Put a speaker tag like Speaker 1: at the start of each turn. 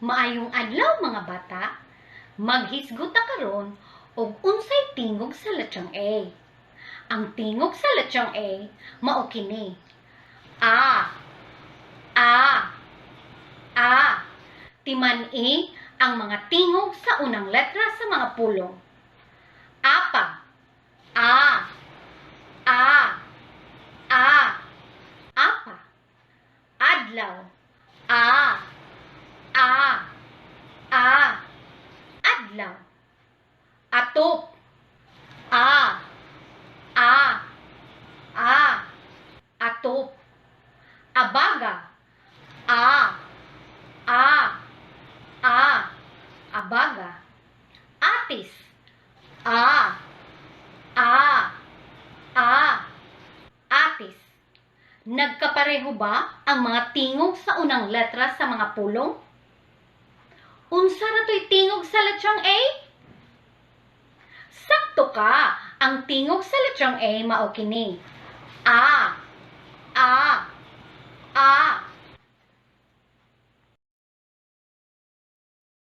Speaker 1: Maayong adlaw mga bata, maghisgot ta karon og unsay tingog sa letrang A. Ang tingog sa letrang A mao kini. A. Timan-i ang mga tingog sa unang letra sa mga pulong. Apa. Apa. Adlaw. Adlaw. Atop. Atop. Abaga. Abaga. Atis. Atis. Nagkapareho ba ang mga tingog sa unang letra sa mga pulong? Unsa ra to'y tingog sa letrang A? Sakto ka! Ang tingog sa letrang A mao kini. A.